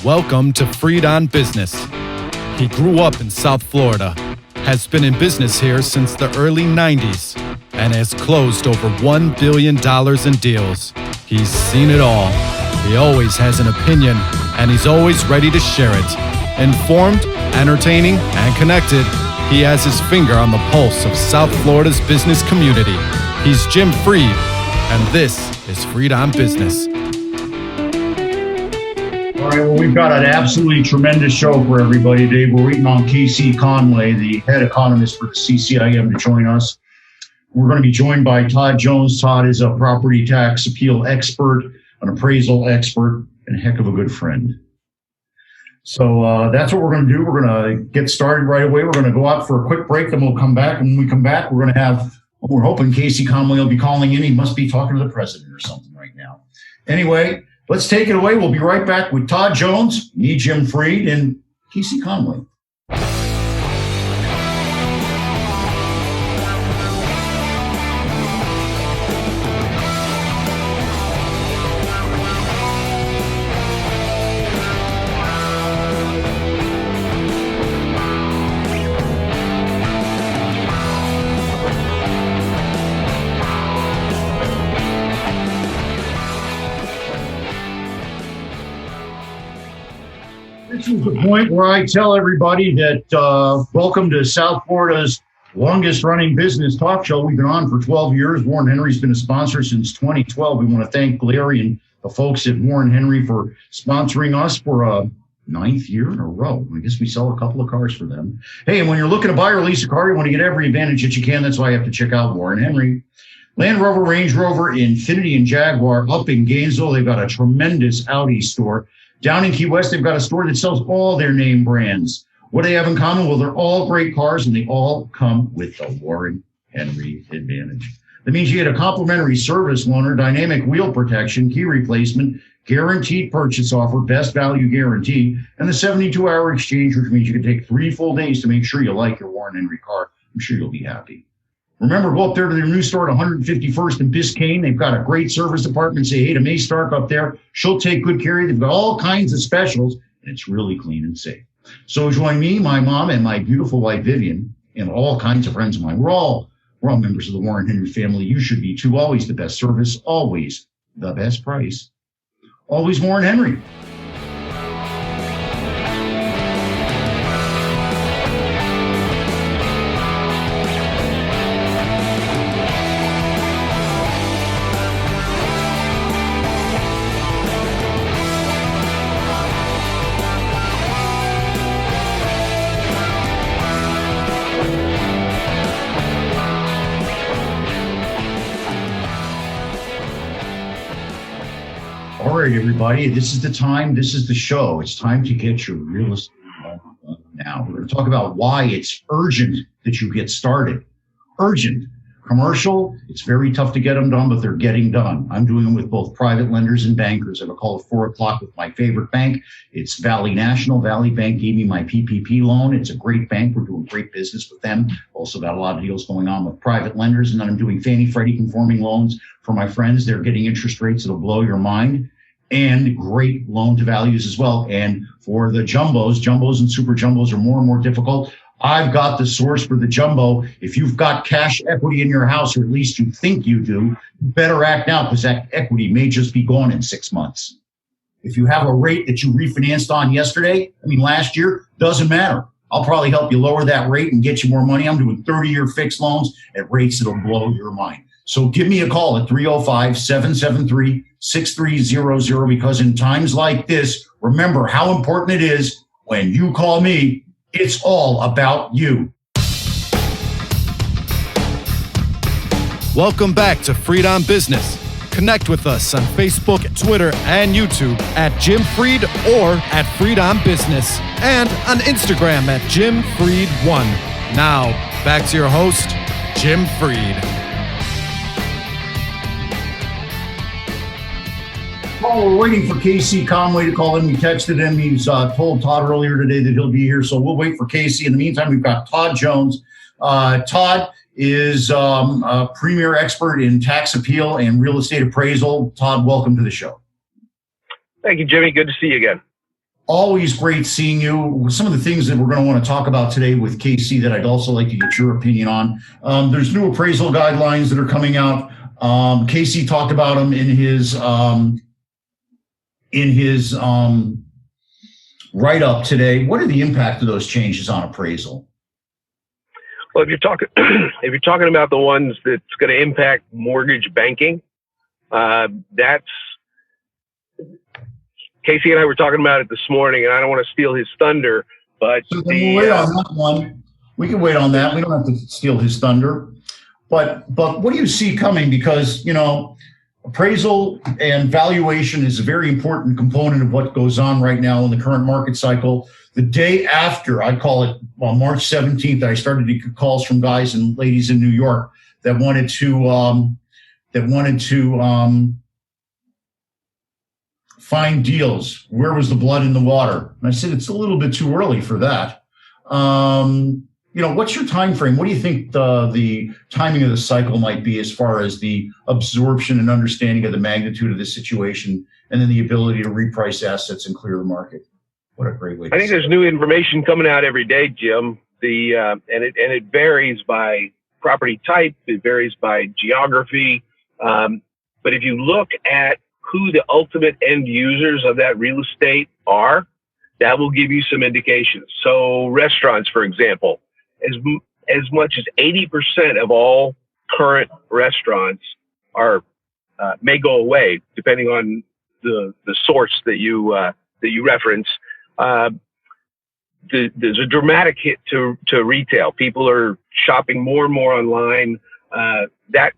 Welcome to Freed on Business. He grew up in South Florida, has been in business here since the early 90s, and has closed over $1 billion in deals. He's seen it all. He always has an opinion, and he's always ready to share it. Informed, entertaining, and connected, he has his finger on the pulse of South Florida's business community. He's Jim Freed, and this is Freed on Business. All right, well, we've got an absolutely tremendous show for everybody today. We're waiting on KC Conway, the head economist for the CCIM, to join us. We're going to be joined by Todd Jones. Todd is a property tax appeal expert, an appraisal expert, and a heck of a good friend. So that's what we're going to do. We're going to get started right away. We're going to go out for a quick break, then we'll come back. And when we come back, we're going to have, we're hoping KC Conway will be calling in. He must be talking to the president or something right now. Anyway, let's take it away. We'll be right back with Todd Jones, me, Jim Freed, and KC Conway. This is the point where I tell everybody that welcome to South Florida's longest running business talk show. We've been on for 12 years. Warren Henry's been a sponsor since 2012. We want to thank Larry and the folks at Warren Henry for sponsoring us for a 9th year in a row. I guess we sell a couple of cars for them. Hey, and when you're looking to buy or lease a car, you want to get every advantage that you can. That's why you have to check out Warren Henry. Land Rover, Range Rover, Infiniti, and Jaguar up in Gainesville. They've got a tremendous Audi store. Down in Key West, they've got a store that sells all their name brands. What do they have in common? Well, they're all great cars, and they all come with the Warren Henry advantage. That means you get a complimentary service loaner, dynamic wheel protection, key replacement, guaranteed purchase offer, best value guarantee, and the 72-hour exchange, which means you can take 3 full days to make sure you like your Warren Henry car. I'm sure you'll be happy. Remember, go up there to their new store at 151st and Biscayne. They've got a great service department. Say hey to May Stark up there. She'll take good care of you. They've got all kinds of specials, and it's really clean and safe. So join me, my mom, and my beautiful wife, Vivian, and all kinds of friends of mine. We're all members of the Warren Henry family. You should be, too. Always the best service. Always the best price. Always Warren Henry. All right, everybody, this is the time. This is the show. It's time to get your real estate loan done now. We're going to talk about why it's urgent that you get started. Urgent. Commercial, it's very tough to get them done, but they're getting done. I'm doing them with both private lenders and bankers. I have a call at 4 o'clock with my favorite bank. It's Valley National. Valley Bank gave me my PPP loan. It's a great bank. We're doing great business with them. Also got a lot of deals going on with private lenders. And then I'm doing Fannie Freddie conforming loans for my friends. They're getting interest rates that'll blow your mind. And great loan to values as well. And for the jumbos and super jumbos are more and more difficult. I've got the source for the jumbo. If you've got cash equity in your house, or at least you think you do, better act now because that equity may just be gone in 6 months. If you have a rate that you refinanced on last year, doesn't matter. I'll probably help you lower that rate and get you more money. I'm doing 30-year fixed loans at rates that'll blow your mind. So give me a call at 305-773-6300 because in times like this, remember how important it is when you call me, it's all about you. Welcome back to Freed on Business. Connect with us on Facebook, Twitter, and YouTube at Jim Freed or at Freed on Business and on Instagram at Jim Freed1. Now, back to your host, Jim Freed. Well, we're waiting for KC Conway to call in. We texted him. He's told Todd earlier today that he'll be here, so we'll wait for KC. In the meantime, we've got Todd Jones. Todd is a premier expert in tax appeal and real estate appraisal. Todd, welcome to the show. Thank you, Jimmy. Good to see you again. Always great seeing you. Some of the things that we're going to want to talk about today with KC that I'd also like to get your opinion on. There's new appraisal guidelines that are coming out. KC talked about them in his write-up today. What are the impact of those changes on appraisal? Well, if you're talking about the ones that's going to impact mortgage banking, that's Casey and I were talking about it this morning, and I don't want to steal his thunder, but so we'll wait on that one. We can wait on that. We don't have to steal his thunder. But what do you see coming? Because, appraisal and valuation is a very important component of what goes on right now in the current market cycle. The day after, I call it on March 17th, I started to get calls from guys and ladies in New York that wanted to find deals. Where was the blood in the water? And I said, it's a little bit too early for that. What's your time frame? What do you think the timing of the cycle might be as far as the absorption and understanding of the magnitude of the situation and then the ability to reprice assets and clear the market? What a great way. I think there's new information coming out every day, Jim. And it varies by property type. It varies by geography. But if you look at who the ultimate end users of that real estate are, that will give you some indications. So restaurants, for example, as much as 80% of all current restaurants may go away, depending on the source that you reference. There's a dramatic hit to retail. People are shopping more and more online. That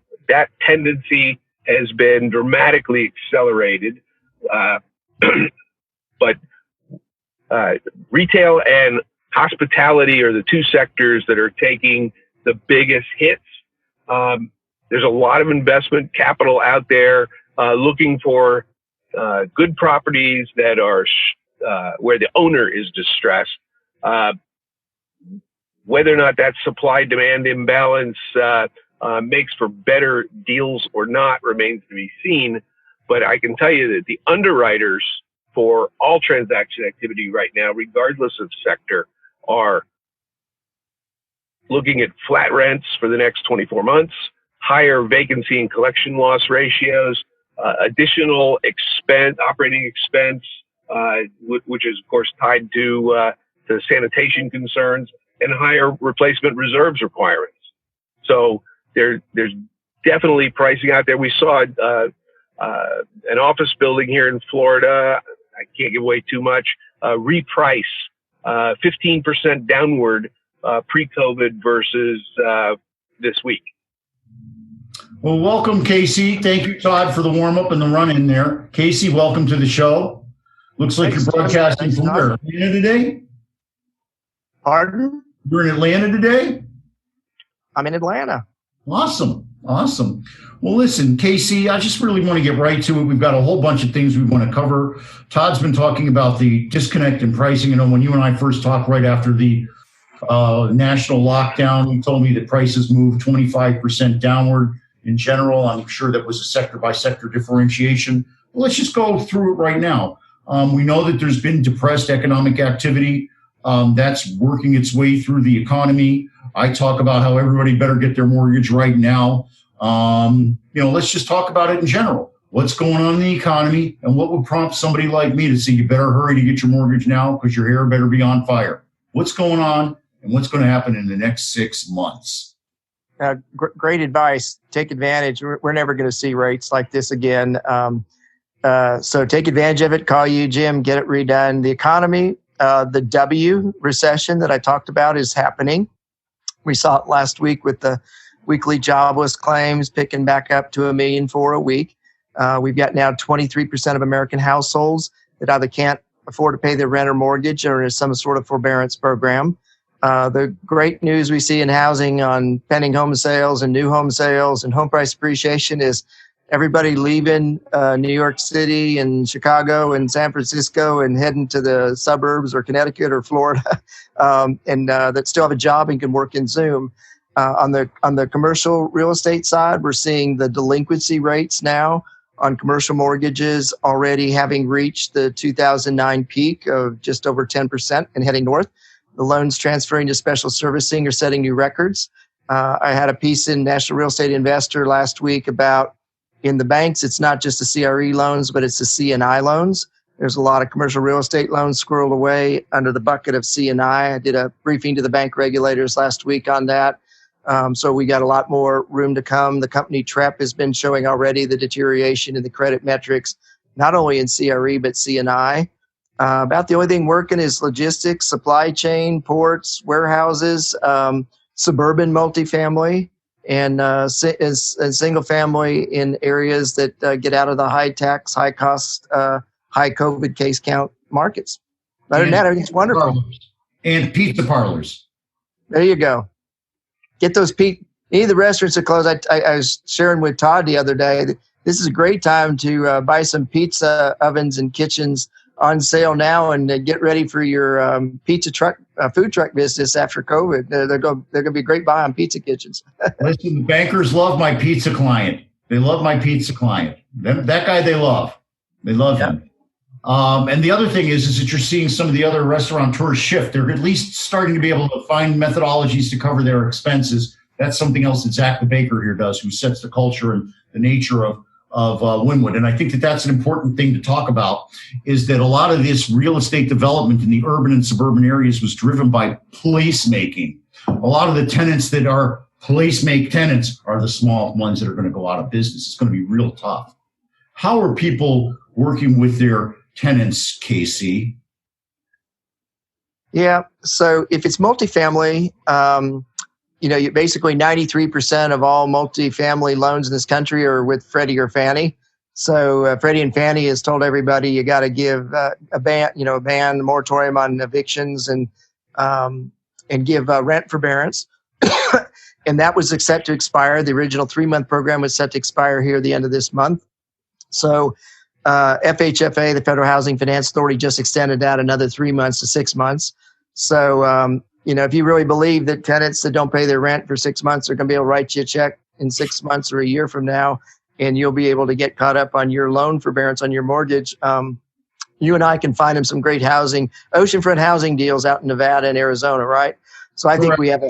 tendency has been dramatically accelerated. But retail and hospitality are the two sectors that are taking the biggest hits. There's a lot of investment capital out there looking for good properties that are where the owner is distressed. Whether or not that supply-demand imbalance makes for better deals or not remains to be seen. But I can tell you that the underwriters for all transaction activity right now, regardless of sector, are looking at flat rents for the next 24 months, higher vacancy and collection loss ratios, additional operating expense, which is, of course, tied to sanitation concerns, and higher replacement reserves requirements. So there's definitely pricing out there. We saw an office building here in Florida, I can't give away too much, reprice 15% downward pre-COVID versus this week. Well, welcome, KC. Thank you, Todd, for the warm-up and the run-in there. KC, welcome to the show. Looks like you're broadcasting from where? Atlanta today? Pardon? You're in Atlanta today? I'm in Atlanta. Awesome. Well, listen, KC, I just really want to get right to it. We've got a whole bunch of things we want to cover. Todd's been talking about the disconnect in pricing. When you and I first talked right after the national lockdown, you told me that prices moved 25% downward in general. I'm sure that was a sector-by-sector differentiation. Well, let's just go through it right now. We know that there's been depressed economic activity. That's working its way through the economy. I talk about how everybody better get their mortgage right now. Let's just talk about it in general. What's going on in the economy and what would prompt somebody like me to say, you better hurry to get your mortgage now because your hair better be on fire. What's going on and what's going to happen in the next 6 months? Great advice. Take advantage. We're never going to see rates like this again. So take advantage of it. Call you, Jim, get it redone. The economy, the W recession that I talked about is happening. We saw it last week with the weekly jobless claims picking back up to 1 million for a week. We've got now 23% of American households that either can't afford to pay their rent or mortgage or is some sort of forbearance program. The great news we see in housing on pending home sales and new home sales and home price appreciation is everybody leaving New York City and Chicago and San Francisco and heading to the suburbs or Connecticut or Florida and that still have a job and can work in Zoom. On the commercial real estate side, we're seeing the delinquency rates now on commercial mortgages already having reached the 2009 peak of just over 10% and heading north. The loans transferring to special servicing are setting new records. I had a piece in National Real Estate Investor last week about in the banks, it's not just the CRE loans, but it's the C&I loans. There's a lot of commercial real estate loans squirreled away under the bucket of C&I. I did a briefing to the bank regulators last week on that. So we got a lot more room to come. The company TREP has been showing already the deterioration in the credit metrics, not only in CRE, but C&I. About the only thing working is logistics, supply chain, ports, warehouses, suburban multifamily, and single family in areas that get out of the high tax, high cost, high COVID case count markets. Other than that, everything's wonderful. And pizza parlors. There you go. Get those any of the restaurants are closed. I was sharing with Todd the other day. This is a great time to buy some pizza ovens and kitchens on sale now, and get ready for your pizza truck, food truck business after COVID. They're going to be a great buy on pizza kitchens. Listen, the bankers love my pizza client. They love my pizza client. That guy they love. They love him. And the other thing is that you're seeing some of the other restaurateurs shift. They're at least starting to be able to find methodologies to cover their expenses. That's something else that Zach the Baker here does, who sets the culture and the nature of Wynwood. And I think that that's an important thing to talk about, is that a lot of this real estate development in the urban and suburban areas was driven by placemaking. A lot of the tenants that are placemake tenants are the small ones that are going to go out of business. It's going to be real tough. How are people working with their tenants, KC? Yeah. So if it's multifamily, you basically 93% of all multifamily loans in this country are with Freddie or Fannie. So Freddie and Fannie has told everybody you got to give a ban, moratorium on evictions, and give rent forbearance. And that was set to expire. The original 3-month program was set to expire here at the end of this month. So FHFA, the Federal Housing Finance Authority, just extended that another 3 months to 6 months. So, if you really believe that tenants that don't pay their rent for 6 months are going to be able to write you a check in 6 months or a year from now, and you'll be able to get caught up on your loan forbearance on your mortgage, you and I can find them some great oceanfront housing deals out in Nevada and Arizona, right? So I think we have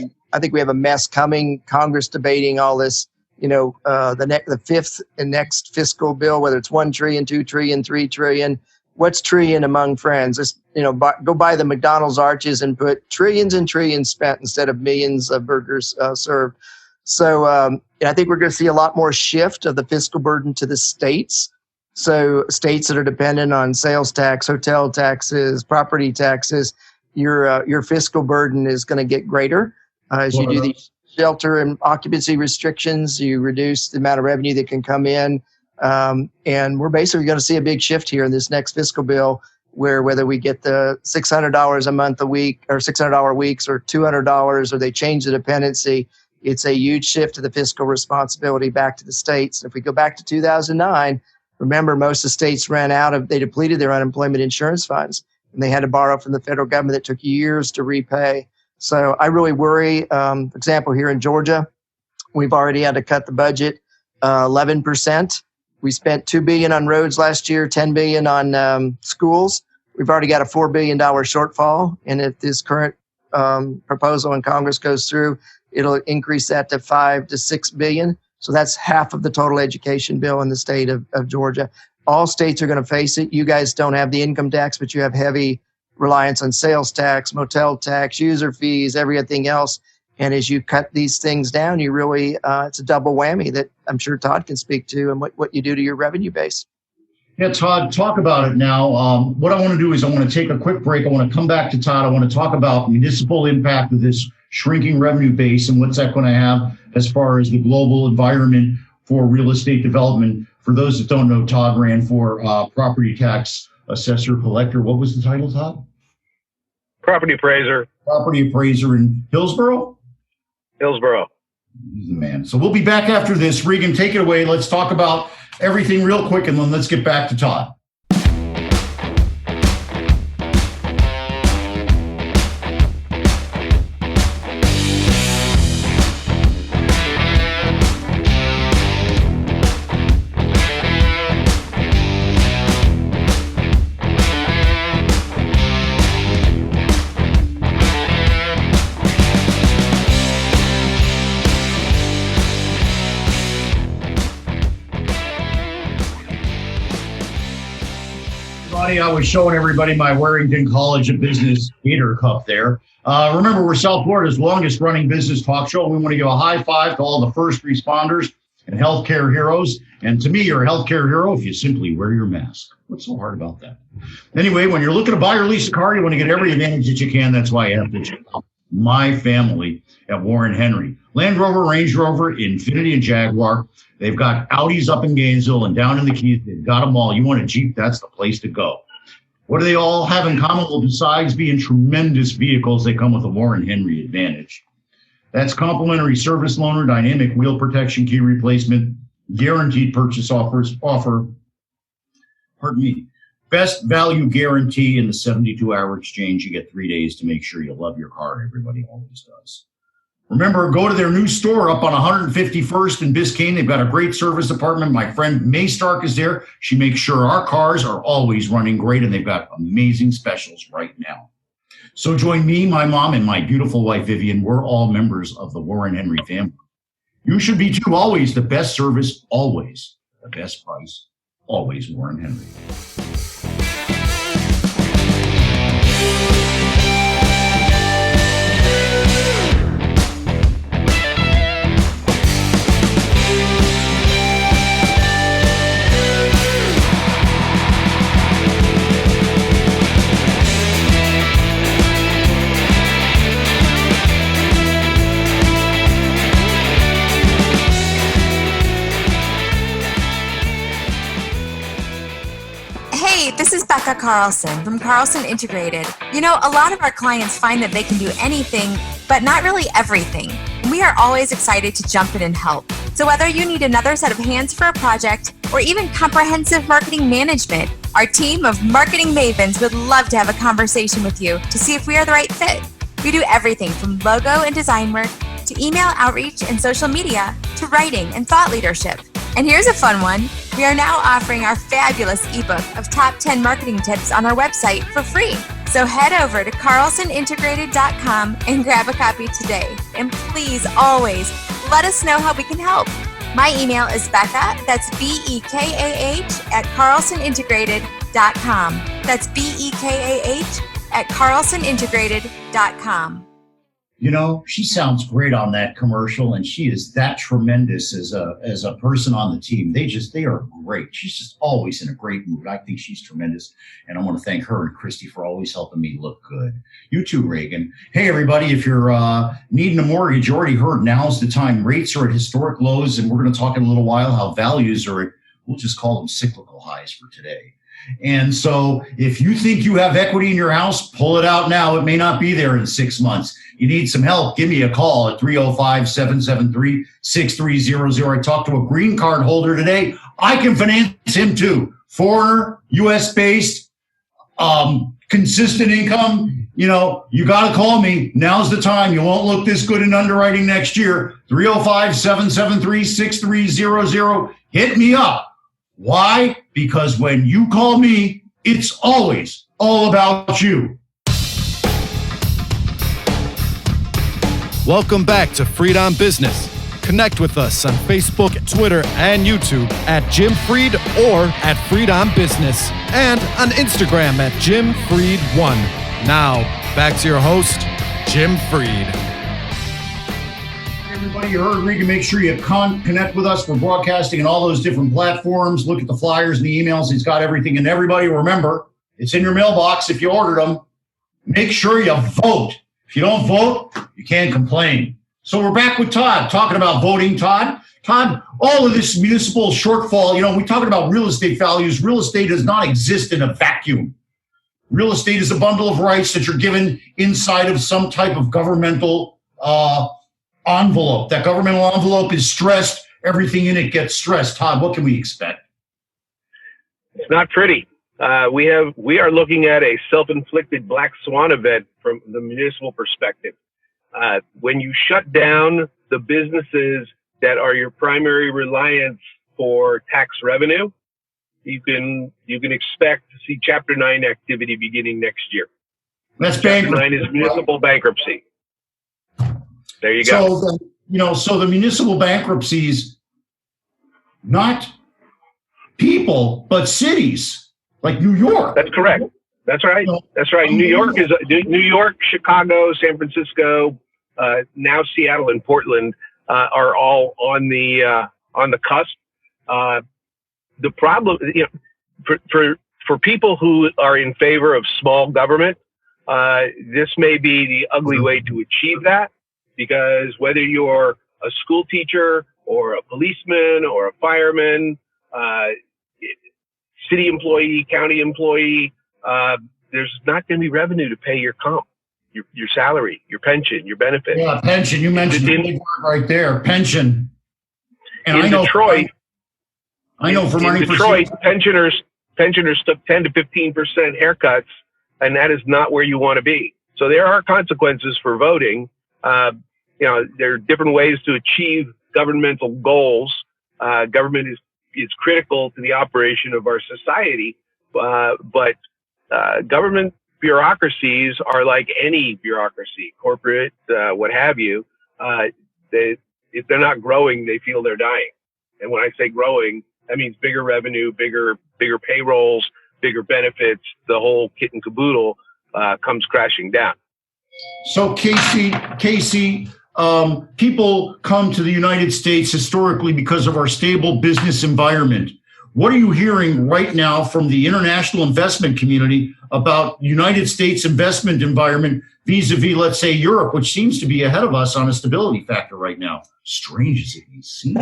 a mess coming. Congress debating all this. The fifth and next fiscal bill, whether it's 1 trillion, 2 trillion, 3 trillion. What's trillion among friends? Just, go buy the McDonald's arches and put trillions and trillions spent instead of millions of burgers served. So I think we're going to see a lot more shift of the fiscal burden to the states. So states that are dependent on sales tax, hotel taxes, property taxes, your fiscal burden is going to get greater as you do these shelter and occupancy restrictions. You reduce the amount of revenue that can come in. And we're basically going to see a big shift here in this next fiscal bill, where whether we get the $600 a month a week or $600 weeks or $200, or they change the dependency, it's a huge shift to the fiscal responsibility back to the states. If we go back to 2009, remember, most of the states they depleted their unemployment insurance funds, and they had to borrow from the federal government that took years to repay. So I really worry. For example, here in Georgia, we've already had to cut the budget 11%. We spent $2 billion on roads last year, $10 billion on schools. We've already got a $4 billion shortfall. And if this current proposal in Congress goes through, it'll increase that to $5 to $6 billion. So that's half of the total education bill in the state of Georgia. All states are going to face it. You guys don't have the income tax, but you have heavy reliance on sales tax, motel tax, user fees, everything else. And as you cut these things down, you really, it's a double whammy that I'm sure Todd can speak to, and what you do to your revenue base. Yeah, Todd, talk about it now. What I want to do is I want to take a quick break. I want to come back to Todd. I want to talk about municipal impact of this shrinking revenue base and what's that going to have as far as the global environment for real estate development. For those that don't know, Todd ran for property tax assessor collector. What was the title, Todd? Property appraiser. Property appraiser in Hillsborough? Hillsborough. He's the man. So we'll be back after this. Regan, take it away. Let's talk about everything real quick, and then let's get back to Todd. Funny, I was showing everybody my Warrington College of Business Gator Cup there. Remember, we're South Florida's longest running business talk show. We want to give a high five to all the first responders and healthcare heroes. And to me, you're a healthcare hero if you simply wear your mask. What's so hard about that? Anyway, when you're looking to buy or lease a car, you want to get every advantage that you can. That's why you have to check out my family at Warren Henry. Land Rover, Range Rover, Infiniti, and Jaguar. They've got Audis up in Gainesville and down in the Keys. They've got them all. You want a Jeep, that's the place to go. What do they all have in common? Well, besides being tremendous vehicles, they come with a Warren Henry advantage. That's complimentary service loaner, dynamic wheel protection, key replacement, guaranteed purchase offer, best value guarantee in the 72-hour exchange. You get 3 days to make sure you love your car. Everybody always does. Remember, go to their new store up on 151st in Biscayne. They've got a great service department. My friend May Stark is there. She makes sure our cars are always running great, and they've got amazing specials right now. So join me, my mom, and my beautiful wife, Vivian. We're all members of the Warren Henry family. You should be too. Always the best service, always the best price, always Warren Henry. This is Becca Carlson from Carlson Integrated. You know, a lot of our clients find that they can do anything, but not really everything. We are always excited to jump in and help. So whether you need another set of hands for a project or even comprehensive marketing management, our team of marketing mavens would love to have a conversation with you to see if we are the right fit. We do everything from logo and design work to email outreach and social media to writing and thought leadership. And here's a fun one. We are now offering our fabulous ebook of top 10 marketing tips on our website for free. So head over to carlsonintegrated.com and grab a copy today. And please always let us know how we can help. My email is Becca, that's BEKAH at carlsonintegrated.com. That's BEKAH at carlsonintegrated.com. You know, she sounds great on that commercial, and she is that tremendous as a person on the team. They are great. She's just always in a great mood. I think she's tremendous, and I want to thank her and Christy for always helping me look good. You too, Reagan. Hey, everybody, if you're needing a mortgage, you already heard now's the time. Rates are at historic lows, and we're going to talk in a little while how values are at, we'll just call them cyclical highs for today. And so if you think you have equity in your house, pull it out now. It may not be there in 6 months. You need some help, give me a call at 305-773-6300. I talked to a green card holder today. I can finance him too. Foreigner, U.S.-based, consistent income. You know, you got to call me. Now's the time. You won't look this good in underwriting next year. 305-773-6300. Hit me up. Why? Because when you call me, it's always all about you. Welcome back to Freed on Business. Connect with us on Facebook, Twitter, and YouTube at Jim Freed or at Freed on Business, and on Instagram at Jim Freed1. Now, back to your host, Jim Freed. Everybody, you heard Regan. Make sure you connect with us. We're broadcasting on all those different platforms. Look at the flyers and the emails. He's got everything. And everybody, remember, it's in your mailbox if you ordered them. Make sure you vote. If you don't vote, you can't complain. So we're back with Todd, talking about voting. Todd, all of this municipal shortfall, you know, we're talking about real estate values. Real estate does not exist in a vacuum. Real estate is a bundle of rights that you're given inside of some type of governmental envelope. That governmental envelope is stressed. Everything in it gets stressed. Todd, what can we expect? It's not pretty. We are looking at a self-inflicted black swan event from the municipal perspective. When you shut down the businesses that are your primary reliance for tax revenue, you can expect to see Chapter 9 activity beginning next year. That's Chapter 9 is municipal bankruptcy. There you go. So the municipal bankruptcies, not people, but cities like New York. That's correct. That's right. That's right. New York, Chicago, San Francisco, now Seattle and Portland are all on the cusp. The problem, for people who are in favor of small government, this may be the ugly way to achieve that, because whether you're a school teacher or a policeman or a fireman, city employee, county employee, there's not going to be revenue to pay your comp, your salary, your pension, your benefits. Yeah, pension. You mentioned the big word right there, pension. And in Detroit, pensioners took 10 to 15% haircuts, and that is not where you want to be. So there are consequences for voting. There are different ways to achieve governmental goals. Government is critical to the operation of our society, but government bureaucracies are like any bureaucracy, corporate, what have you. If they're not growing, they feel they're dying. And when I say growing, that means bigger revenue, bigger payrolls, bigger benefits. The whole kit and caboodle comes crashing down. So KC, people come to the United States historically because of our stable business environment. What are you hearing right now from the international investment community about United States investment environment vis-a-vis, let's say, Europe, which seems to be ahead of us on a stability factor right now? Strange as it may seem.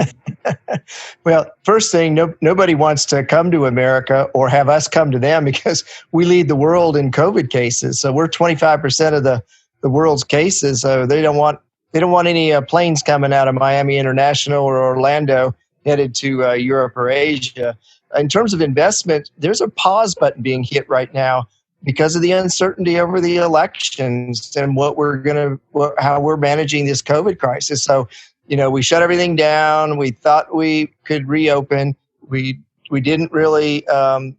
Well, first thing, nobody wants to come to America or have us come to them, because we lead the world in COVID cases. So we're 25% of the world's cases. So they don't want any planes coming out of Miami International or Orlando headed to Europe or Asia. In terms of investment, there's a pause button being hit right now because of the uncertainty over the elections and how we're managing this COVID crisis. So, we shut everything down. We thought we could reopen. We didn't really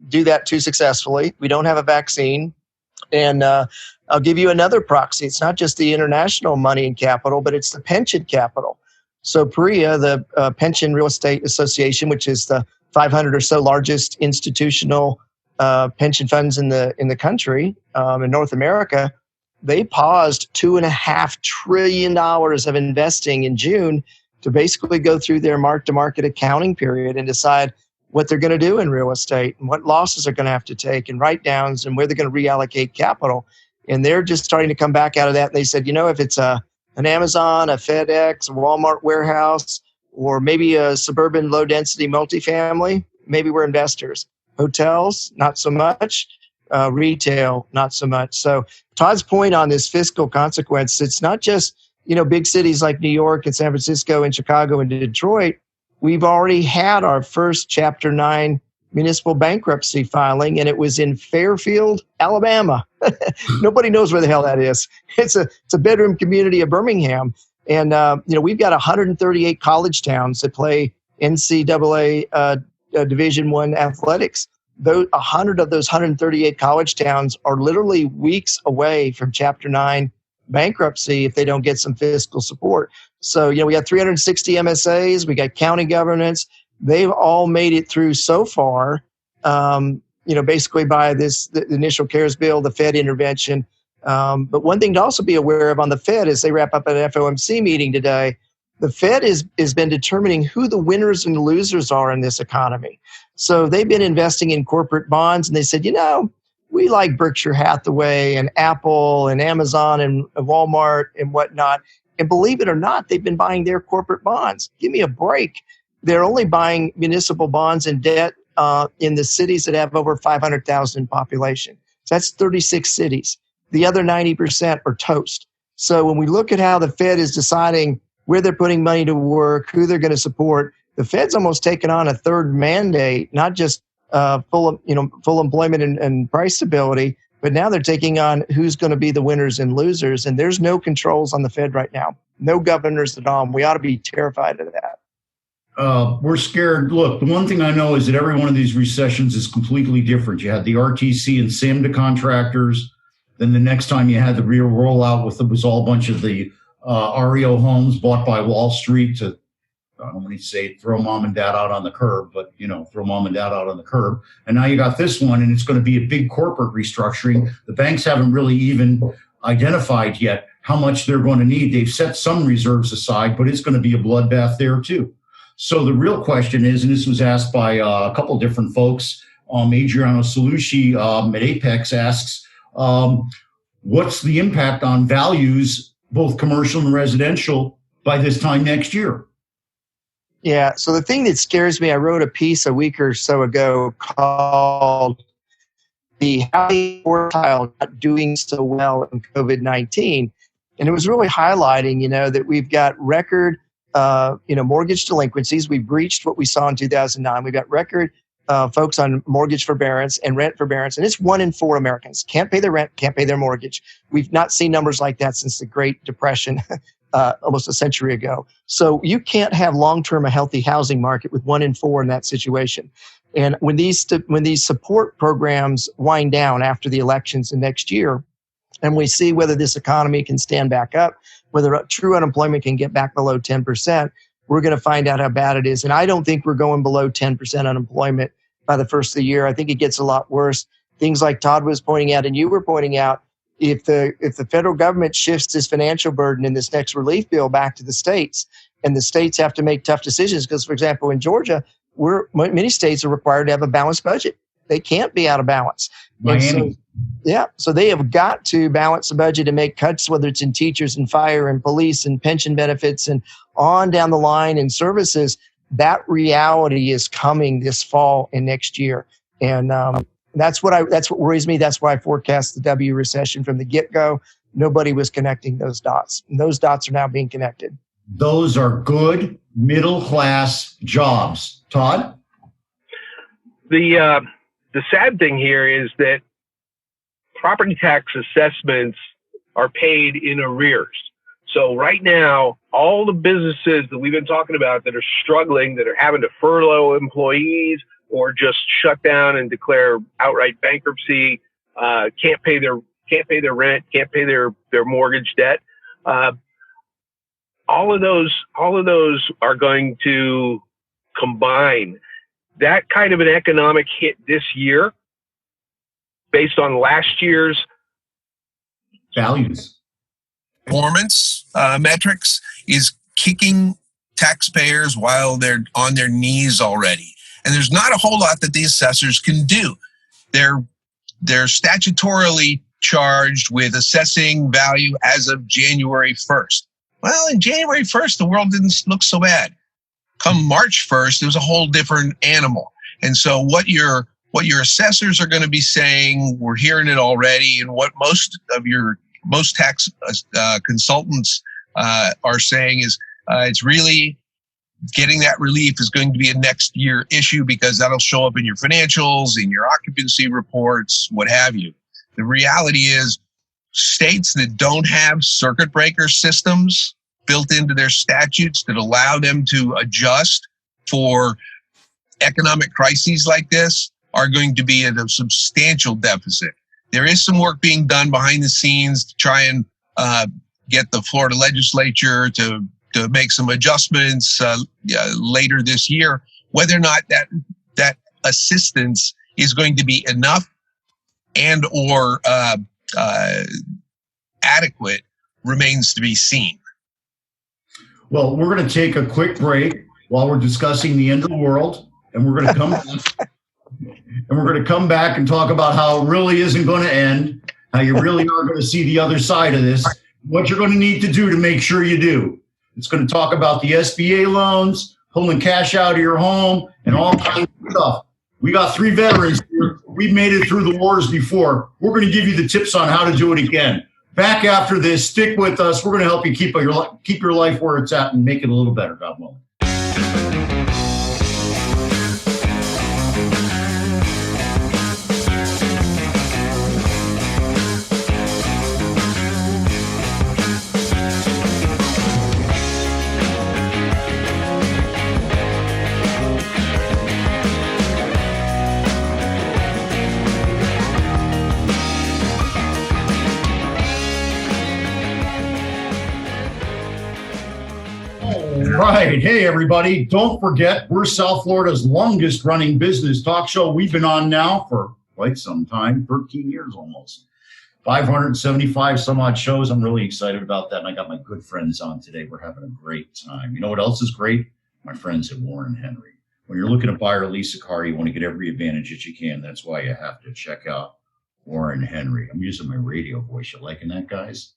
do that too successfully. We don't have a vaccine. And I'll give you another proxy. It's not just the international money and capital, but it's the pension capital. So PREA, the Pension Real Estate Association, which is the 500 or so largest institutional pension funds in the country, in North America, they paused $2.5 trillion of investing in June to basically go through their mark-to-market accounting period and decide what they're going to do in real estate and what losses they're going to have to take and write-downs and where they're going to reallocate capital. And they're just starting to come back out of that. And they said, if it's an Amazon, a FedEx, a Walmart warehouse, or maybe a suburban low-density multifamily, maybe we're investors. Hotels, not so much. Retail, not so much. So Todd's point on this fiscal consequence, it's not just, big cities like New York and San Francisco and Chicago and Detroit. We've already had our first Chapter 9 municipal bankruptcy filing, and it was in Fairfield, Alabama. Nobody knows where the hell that is. It's a bedroom community of Birmingham. And, we've got 138 college towns that play NCAA Division I athletics. 100 of those 138 college towns are literally weeks away from Chapter 9 bankruptcy if they don't get some fiscal support. So, we got 360 MSAs, we got county governments. They've all made it through so far, basically by the initial CARES bill, the Fed intervention. But one thing to also be aware of on the Fed is they wrap up an FOMC meeting today. The Fed has been determining who the winners and losers are in this economy. So they've been investing in corporate bonds, and they said, we like Berkshire Hathaway and Apple and Amazon and Walmart and whatnot. And believe it or not, they've been buying their corporate bonds. Give me a break. They're only buying municipal bonds and debt in the cities that have over 500,000 population. So that's 36 cities. The other 90% are toast. So when we look at how the Fed is deciding where they're putting money to work, who they're going to support, the Fed's almost taken on a third mandate, not just full employment and price stability, but now they're taking on who's going to be the winners and losers. And there's no controls on the Fed right now, no governors at all. We ought to be terrified of that. We're scared. Look, the one thing I know is that every one of these recessions is completely different. You had the RTC and SIM contractors. Then the next time you had the real rollout was all a bunch of the REO homes bought by Wall Street to I don't want to say throw mom and dad out on the curb, but, throw mom and dad out on the curb. And now you got this one, and it's going to be a big corporate restructuring. The banks haven't really even identified yet how much they're going to need. They've set some reserves aside, but it's going to be a bloodbath there too. So the real question is, and this was asked by a couple different folks, Adriano Salucci at Apex asks, what's the impact on values, both commercial and residential, by this time next year? Yeah. So the thing that scares me, I wrote a piece a week or so ago called "The Housing Quartile Not Doing So Well in COVID-19." And it was really highlighting, that we've got record, mortgage delinquencies. We breached what we saw in 2009. We've got record folks on mortgage forbearance and rent forbearance. And it's 1 in 4 Americans can't pay their rent, can't pay their mortgage. We've not seen numbers like that since the Great Depression. Almost a century ago. So you can't have long-term a healthy housing market with 1 in 4 in that situation. And when these support programs wind down after the elections in next year, and we see whether this economy can stand back up, whether true unemployment can get back below 10%, we're going to find out how bad it is. And I don't think we're going below 10% unemployment by the first of the year. I think it gets a lot worse. Things like Todd was pointing out and you were pointing out, if the federal government shifts this financial burden in this next relief bill back to the states, and the states have to make tough decisions, because, for example, in Georgia, many states are required to have a balanced budget. They can't be out of balance. Miami. So they have got to balance the budget and make cuts, whether it's in teachers and fire and police and pension benefits and on down the line in services. That reality is coming this fall and next year. And that's what worries me. That's why I forecast the W recession from the get-go. Nobody was connecting those dots, and those dots are now being connected. Those are good middle-class jobs. Todd? The sad thing here is that property tax assessments are paid in arrears. So right now, all the businesses that we've been talking about that are struggling, that are having to furlough employees, or just shut down and declare outright bankruptcy, can't pay their rent, can't pay their mortgage debt. All of those are going to combine. That kind of an economic hit this year, based on last year's values, performance metrics, is kicking taxpayers while they're on their knees already. And there's not a whole lot that the assessors can do. They're statutorily charged with assessing value as of January 1st. Well, in January 1st, the world didn't look so bad. Come March 1st, it was a whole different animal. And so what your assessors are going to be saying, we're hearing it already, and what most tax consultants are saying is it's really getting that relief is going to be a next year issue, because that'll show up in your financials, in your occupancy reports, what have you. The reality is states that don't have circuit breaker systems built into their statutes that allow them to adjust for economic crises like this are going to be at a substantial deficit. There is some work being done behind the scenes to try and get the Florida legislature to make some adjustments later this year. Whether or not that assistance is going to be enough and or adequate remains to be seen. Well, we're going to take a quick break while we're discussing the end of the world, and we're going to come back and talk about how it really isn't going to end, how you really are going to see the other side of this, what you're going to need to do to make sure you do. It's going to talk about the SBA loans, pulling cash out of your home, and all kinds of stuff. We got 3 veterans here. We've made it through the wars before. We're going to give you the tips on how to do it again. Back after this, stick with us. We're going to help you keep your life where it's at and make it a little better, God willing. right. Hey, everybody. Don't forget, we're South Florida's longest running business talk show. We've been on now for quite some time, 13 years almost. 575 some odd shows. I'm really excited about that. And I got my good friends on today. We're having a great time. You know what else is great? My friends at Warren Henry. When you're looking to buy or lease a car, you want to get every advantage that you can. That's why you have to check out Warren Henry. I'm using my radio voice. You liking that, guys?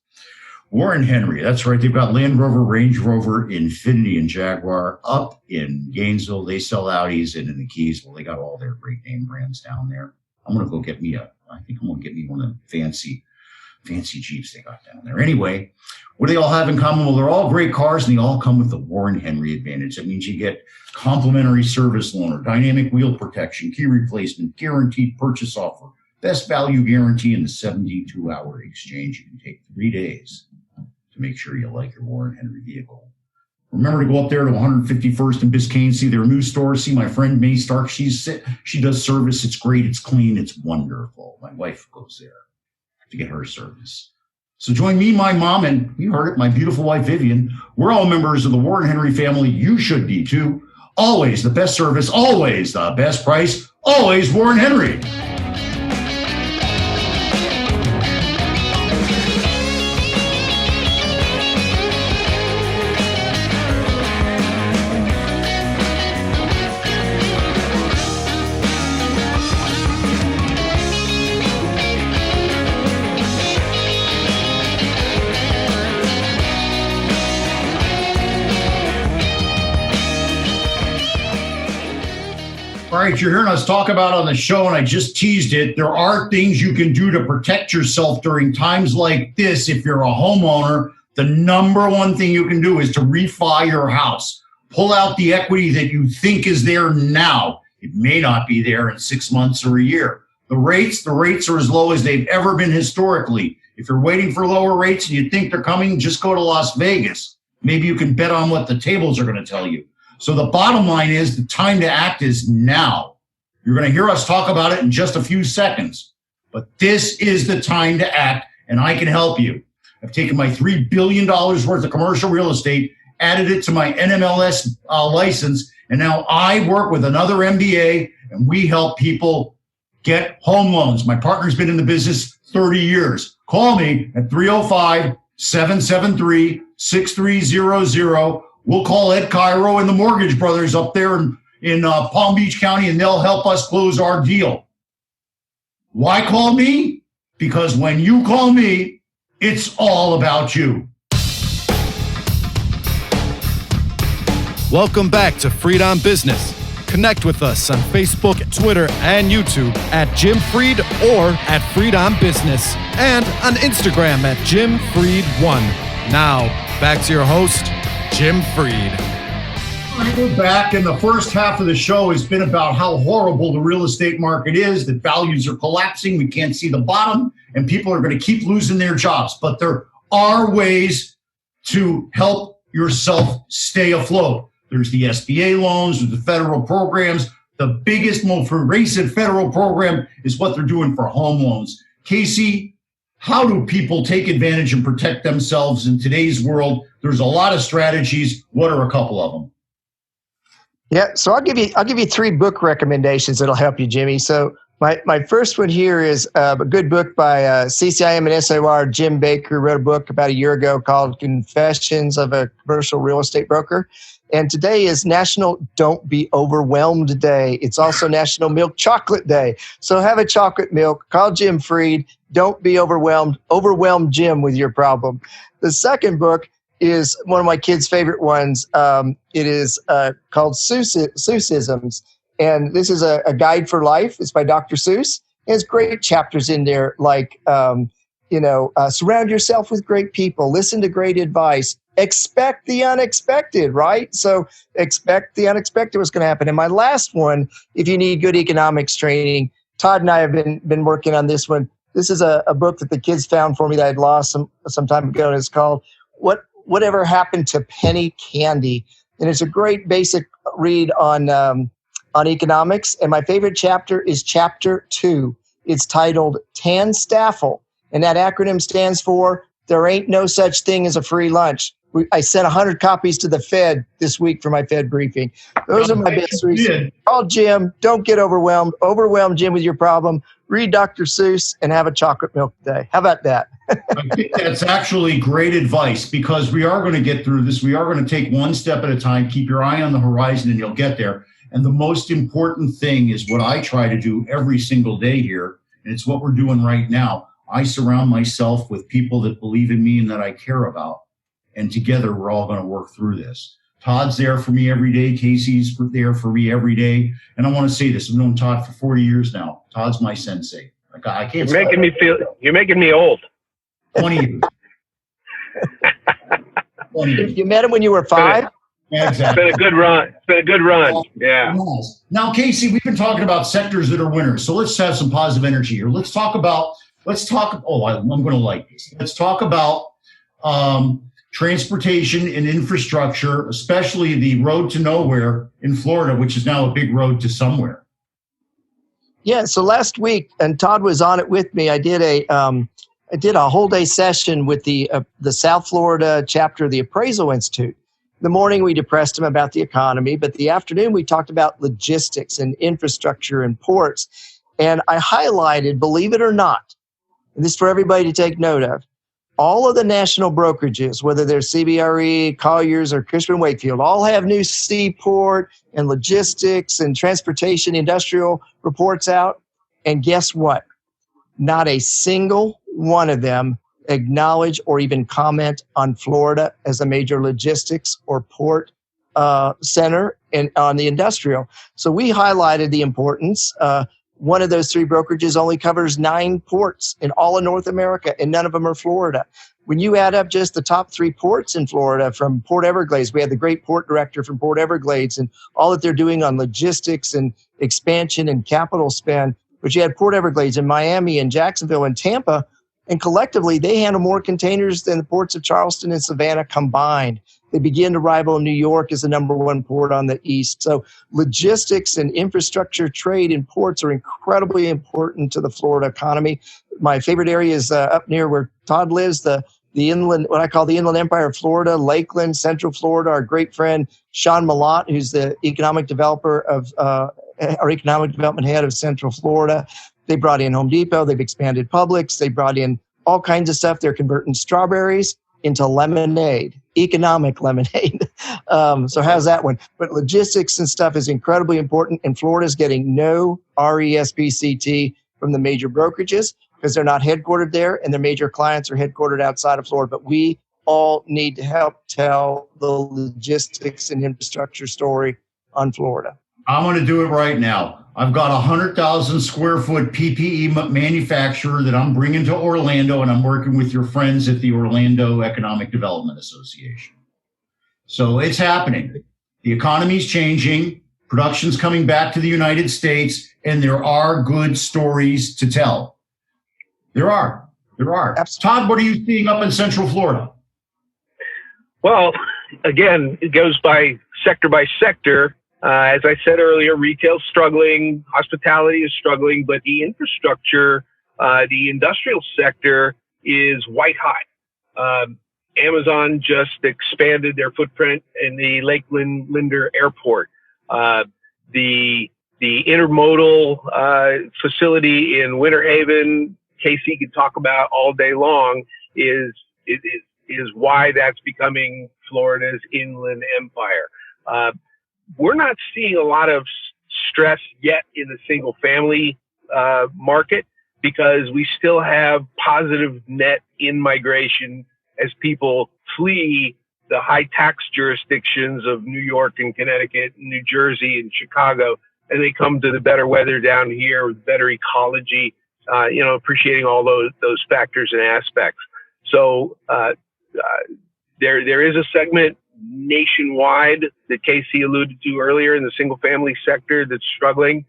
Warren Henry. That's right. They've got Land Rover, Range Rover, Infiniti, and Jaguar up in Gainesville. They sell Audis, and in the Keys, well, they got all their great name brands down there. I'm going to go get me one of the fancy Jeeps they got down there. Anyway, what do they all have in common? Well, they're all great cars, and they all come with the Warren Henry advantage. That means you get complimentary service loaner, dynamic wheel protection, key replacement, guaranteed purchase offer, best value guarantee, and the 72-hour exchange. You can take 3 days to make sure you like your Warren Henry vehicle. Remember to go up there to 151st and Biscayne, see their new store, see my friend May Stark. She does service. It's great. It's clean. It's wonderful. My wife goes there to get her service. So join me, my mom, and you heard it, my beautiful wife, Vivian. We're all members of the Warren Henry family. You should be too. Always the best service, always the best price, always Warren Henry. All right, you're hearing us talk about on the show, and I just teased it. There are things you can do to protect yourself during times like this. If you're a homeowner, the number one thing you can do is to refi your house. Pull out the equity that you think is there now. It may not be there in 6 months or a year. The rates are as low as they've ever been historically. If you're waiting for lower rates and you think they're coming, just go to Las Vegas. Maybe you can bet on what the tables are going to tell you. So the bottom line is the time to act is now. You're going to hear us talk about it in just a few seconds. But this is the time to act, and I can help you. I've taken my $3 billion worth of commercial real estate, added it to my NMLS license, and now I work with another MBA, and we help people get home loans. My partner's been in the business 30 years. Call me at 305-773-6300. We'll call Ed Cairo and the Mortgage Brothers up there in Palm Beach County, and they'll help us close our deal. Why call me? Because when you call me, it's all about you. Welcome back to Freed on Business. Connect with us on Facebook, Twitter, and YouTube at Jim Freed or at Freed on Business, and on Instagram at Jim Freed1. Now, back to your host, Jim Freed. We're back, and the first half of the show has been about how horrible the real estate market is, that values are collapsing, we can't see the bottom, and people are going to keep losing their jobs. But there are ways to help yourself stay afloat. There's the SBA loans, there's the federal programs. The biggest, most pervasive federal program is what they're doing for home loans. KC, how do people take advantage and protect themselves in today's world? There's a lot of strategies. What are a couple of them? Yeah, so I'll give you 3 book recommendations that'll help you, Jimmy. So my first one here is a good book by CCIM and SOR. Jim Baker wrote a book about a year ago called Confessions of a Commercial Real Estate Broker. And today is National Don't Be Overwhelmed Day. It's also National Milk Chocolate Day. So have a chocolate milk. Call Jim Freed. Don't be overwhelmed. Overwhelm Jim with your problem. The second book is one of my kids' favorite ones. It is called Seussisms. And this is a guide for life. It's by Dr. Seuss. There's great chapters in there like, surround yourself with great people. Listen to great advice. Expect the unexpected, right? So expect the unexpected was going to happen. And my last one, if you need good economics training, Todd and I have been working on this one. This is a book that the kids found for me that I'd lost some time ago, and it's called Whatever Happened to Penny Candy. And it's a great basic read on economics. And my favorite chapter is chapter 2. It's titled TANSTAFL. And that acronym stands for There Ain't No Such Thing as a Free Lunch. I sent 100 copies to the Fed this week for my Fed briefing. Those are my best reasons. Call Jim. Don't get overwhelmed. Overwhelm Jim with your problem. Read Dr. Seuss and have a chocolate milk day. How about that? I think that's actually great advice, because we are going to get through this. We are going to take one step at a time. Keep your eye on the horizon and you'll get there. And the most important thing is what I try to do every single day here. And it's what we're doing right now. I surround myself with people that believe in me and that I care about. And together, we're all going to work through this. Todd's there for me every day. Casey's there for me every day. And I want to say this. I've known Todd for 40 years now. Todd's my sensei. I can't. You're making me old. 20 years. 20 years. You met him when you were 5? Yeah, exactly. It's been a good run. Yeah. Now, Casey, we've been talking about sectors that are winners. So let's have some positive energy here. I'm going to like this. Let's talk about transportation and infrastructure, especially the road to nowhere in Florida, which is now a big road to somewhere. Yeah. So last week, and Todd was on it with me, I did a whole day session with the South Florida chapter of the Appraisal Institute. In the morning, we depressed him about the economy, but the afternoon, we talked about logistics and infrastructure and ports. And I highlighted, believe it or not, and this is for everybody to take note of, all of the national brokerages, whether they're CBRE, Colliers, or Cushman & Wakefield, all have new seaport and logistics and transportation industrial reports out. And guess what? Not a single one of them acknowledge or even comment on Florida as a major logistics or port center and on the industrial. So we highlighted the importance. One of those 3 brokerages only covers 9 ports in all of North America, and none of them are Florida. When you add up just the top 3 ports in Florida from Port Everglades, we had the great port director from Port Everglades and all that they're doing on logistics and expansion and capital spend. But you had Port Everglades in Miami and Jacksonville and Tampa, and collectively they handle more containers than the ports of Charleston and Savannah combined. They begin to rival New York as the number 1 port on the east. So logistics and infrastructure, trade, and ports are incredibly important to the Florida economy. My favorite area is up near where Todd lives, the inland, what I call the Inland Empire of Florida, Lakeland, Central Florida. Our great friend Sean Malott, who's the economic developer of our economic development head of Central Florida. They brought in Home Depot. They've expanded Publix. They brought in all kinds of stuff. They're converting strawberries into lemonade, economic lemonade. So how's that one? But logistics and stuff is incredibly important, and Florida's getting no RESPCT from the major brokerages because they're not headquartered there, and their major clients are headquartered outside of Florida. But we all need to help tell the logistics and infrastructure story on Florida. I'm going to do it right now. I've got a 100,000 square foot PPE manufacturer that I'm bringing to Orlando, and I'm working with your friends at the Orlando Economic Development Association. So it's happening. The economy's changing. Production's coming back to the United States, and there are good stories to tell. There are. Absolutely. Todd, what are you seeing up in Central Florida? Well, again, it goes by sector. As I said earlier, retail's struggling, hospitality is struggling, but the infrastructure, the industrial sector is white hot. Amazon just expanded their footprint in the Lakeland Linder Airport. The intermodal facility in Winter Haven, KC could talk about all day long, is why that's becoming Florida's inland empire. We're not seeing a lot of stress yet in the single family market because we still have positive net in-migration as people flee the high tax jurisdictions of New York and Connecticut, and New Jersey and Chicago, and they come to the better weather down here with better ecology, appreciating all those factors and aspects. So there is a segment nationwide that Casey alluded to earlier in the single family sector that's struggling.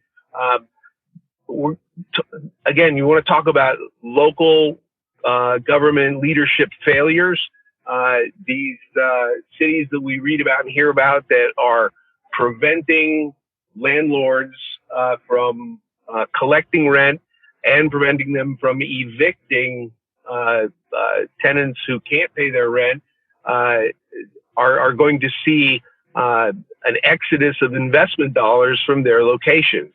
Again, you want to talk about local government leadership failures. These cities that we read about and hear about that are preventing landlords from collecting rent and preventing them from evicting tenants who can't pay their rent. are going to see an exodus of investment dollars from their locations.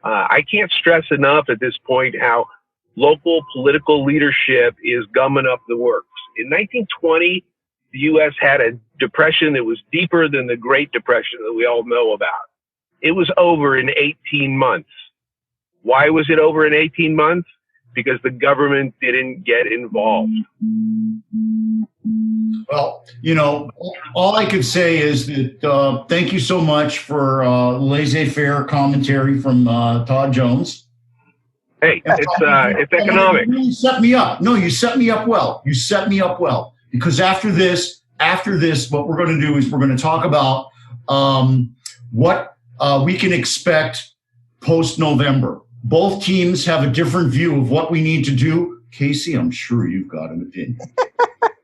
I can't stress enough at this point how local political leadership is gumming up the works. In 1920, the U.S. had a depression that was deeper than the Great Depression that we all know about. It was over in 18 months. Why was it over in 18 months? Because the government didn't get involved. Well, all I could say is that thank you so much for laissez-faire commentary from Todd Jones. Hey, it's economic. You set me up. No, you set me up well. You set me up well. Because after this, what we're going to do is we're going to talk about what we can expect post-November. Both teams have a different view of what we need to do. Casey, I'm sure you've got an opinion.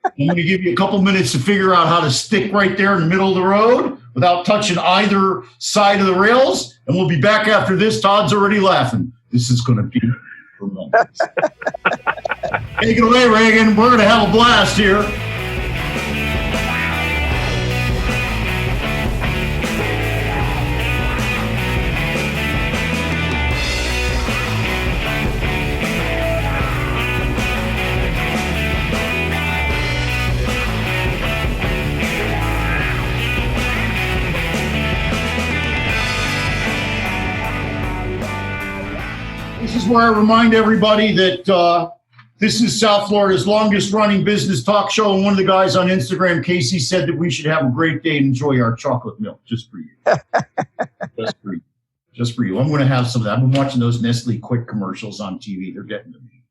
I'm going to give you a couple minutes to figure out how to stick right there in the middle of the road without touching either side of the rails. And we'll be back after this. Todd's already laughing. This is going to be tremendous. Take it away, Reagan. We're going to have a blast here. This is where I remind everybody that this is South Florida's longest running business talk show. And one of the guys on Instagram, Casey, said that we should have a great day and enjoy our chocolate milk just for you. Just for you. I'm going to have some of that. I've been watching those Nestle Quick commercials on TV. They're getting to me.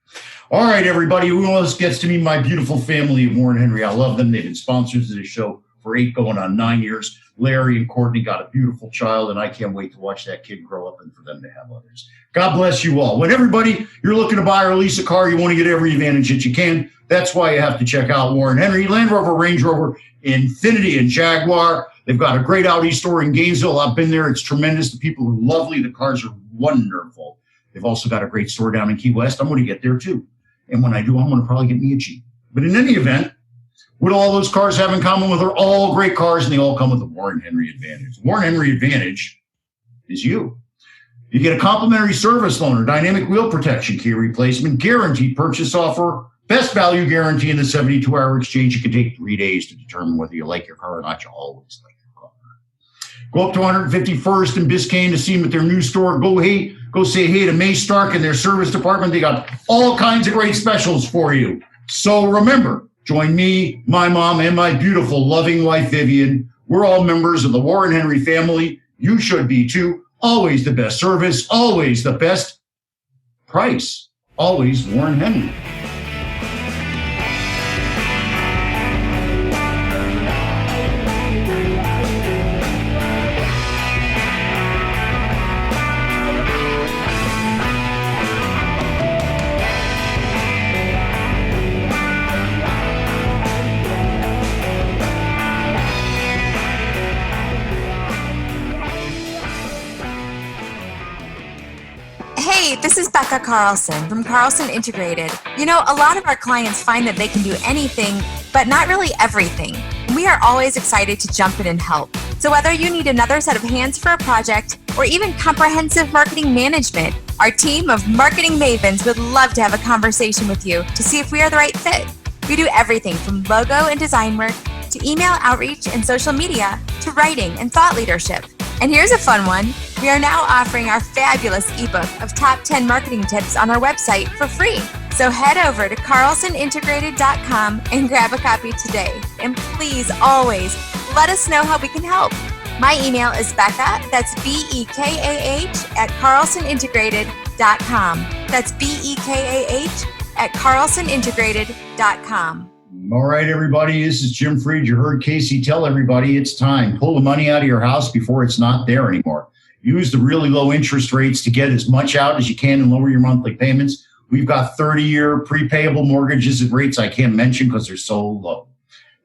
All right, everybody. Who else gets to meet my beautiful family of Warren Henry? I love them. They've been sponsors of this show for 8 going on 9 years. Larry and Courtney got a beautiful child, and I can't wait to watch that kid grow up and for them to have others. God bless you all. When everybody, you're looking to buy or lease a car, you want to get every advantage that you can. That's why you have to check out Warren Henry, Land Rover, Range Rover, Infiniti, and Jaguar. They've got a great Audi store in Gainesville. I've been there. It's tremendous. The people are lovely. The cars are wonderful. They've also got a great store down in Key West. I'm going to get there too. And when I do, I'm going to probably get me a Jeep. But in any event, what all those cars have in common with, they're all great cars, and they all come with the Warren Henry Advantage. The Warren Henry Advantage is you. You get a complimentary service loaner, dynamic wheel protection, key replacement, guaranteed purchase offer, best value guarantee in the 72-hour exchange. You can take 3 days to determine whether you like your car or not. You always like your car. Go up to 151st and Biscayne to see them at their new store. Go say hey to May Stark and their service department. They got all kinds of great specials for you. So remember, join me, my mom, and my beautiful, loving wife, Vivian. We're all members of the Warren Henry family. You should be too. Always the best service, always the best price. Always Warren Henry. Hey, this is Becca Carlson from Carlson Integrated. You know, a lot of our clients find that they can do anything, but not really everything. We are always excited to jump in and help. So whether you need another set of hands for a project or even comprehensive marketing management, our team of marketing mavens would love to have a conversation with you to see if we are the right fit. We do everything from logo and design work to email outreach and social media to writing and thought leadership. And here's a fun one. We are now offering our fabulous ebook of top 10 marketing tips on our website for free. So head over to carlsonintegrated.com and grab a copy today. And please always let us know how we can help. My email is Becca, that's BEKAH at carlsonintegrated.com. That's BEKAH at carlsonintegrated.com. All right, everybody, this is Jim Fried. You heard Casey tell everybody it's time. Pull the money out of your house before it's not there anymore. Use the really low interest rates to get as much out as you can and lower your monthly payments. We've got 30-year prepayable mortgages at rates I can't mention because they're so low.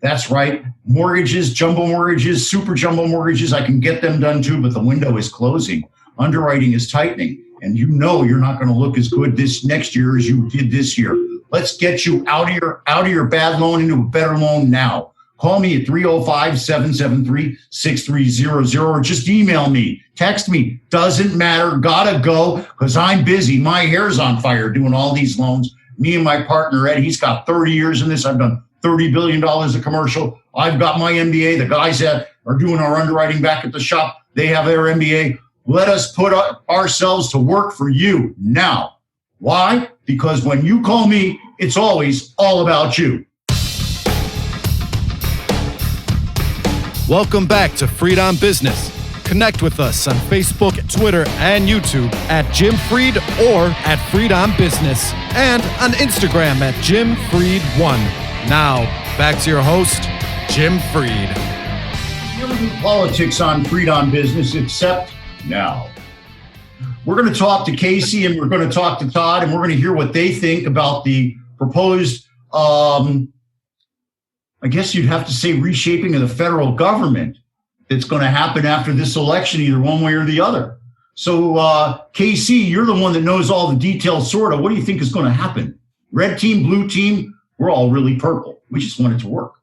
That's right. Mortgages, jumbo mortgages, super jumbo mortgages, I can get them done too, but the window is closing. Underwriting is tightening. And you know you're not going to look as good this next year as you did this year. Let's get you out of your bad loan into a better loan now. Call me at 305-773-6300 or just email me, text me. Doesn't matter. Gotta go because I'm busy. My hair's on fire doing all these loans. Me and my partner, Ed, he's got 30 years in this. I've done $30 billion of commercial. I've got my MBA. The guys that are doing our underwriting back at the shop, they have their MBA. Let us put ourselves to work for you now. Why? Because when you call me, it's always all about you. Welcome back to Freed on Business. Connect with us on Facebook, Twitter, and YouTube at Jim Freed or at Freed on Business, and on Instagram at Jim Freed1. Now, back to your host, Jim Freed. Never do politics on Freed on Business, except now. We're going to talk to KC and we're going to talk to Todd, and we're going to hear what they think about the proposed I guess you'd have to say reshaping of the federal government that's going to happen after this election, either one way or the other. So, KC, you're the one that knows all the details, sort of. What do you think is going to happen? Red team, blue team, we're all really purple. We just want it to work.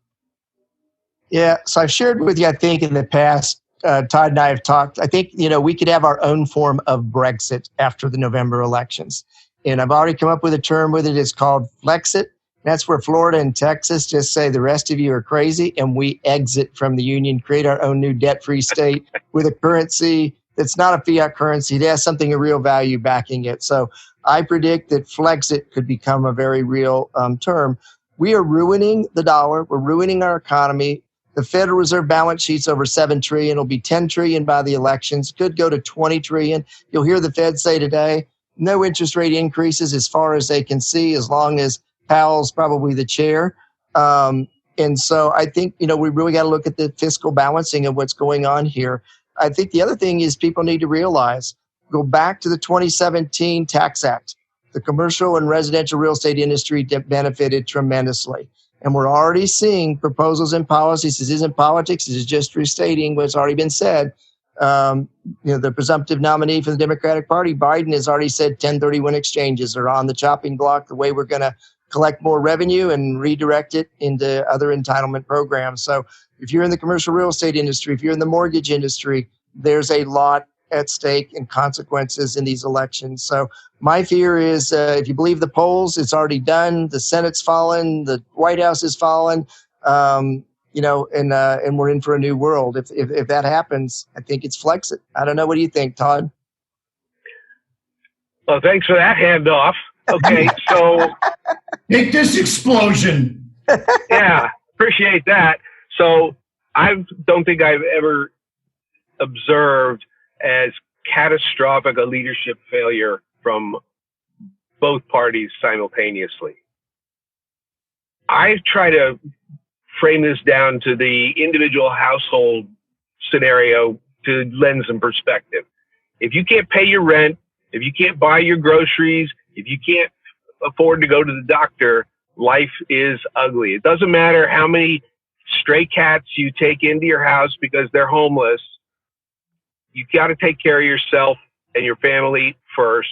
Yeah, so I've shared with you, I think, in the past, Todd and I have talked, I think, we could have our own form of Brexit after the November elections. And I've already come up with a term with it. It's called Flexit. That's where Florida and Texas just say the rest of you are crazy, and we exit from the union, create our own new debt-free state with a currency that's not a fiat currency. It has something of real value backing it. So I predict that Flexit could become a very real term. We are ruining the dollar. We're ruining our economy. The Federal Reserve balance sheet's over $7 trillion. It'll be $10 trillion by the elections. Could go to $20 trillion. You'll hear the Fed say today, no interest rate increases as far as they can see, as long as Powell's probably the chair. And so I think, we really got to look at the fiscal balancing of what's going on here. I think the other thing is people need to realize, go back to the 2017 Tax Act. The commercial and residential real estate industry benefited tremendously. And we're already seeing proposals and policies. This isn't politics. This is just restating what's already been said. The presumptive nominee for the Democratic Party, Biden, has already said 1031 exchanges are on the chopping block, the way we're going to collect more revenue and redirect it into other entitlement programs. So if you're in the commercial real estate industry, if you're in the mortgage industry, there's a lot at stake and consequences in these elections. So my fear is if you believe the polls, it's already done. The Senate's fallen. The White House has fallen. And we're in for a new world. If that happens, I think it's Flexit. I don't know. What do you think, Todd? Well, thanks for that handoff. Okay, so make this explosion. Yeah, appreciate that. So I don't think I've ever observed as catastrophic a leadership failure from both parties simultaneously. I try to frame this down to the individual household scenario to lend some perspective. If you can't pay your rent, if you can't buy your groceries, if you can't afford to go to the doctor, life is ugly. It doesn't matter how many stray cats you take into your house because they're homeless. You got to take care of yourself and your family first.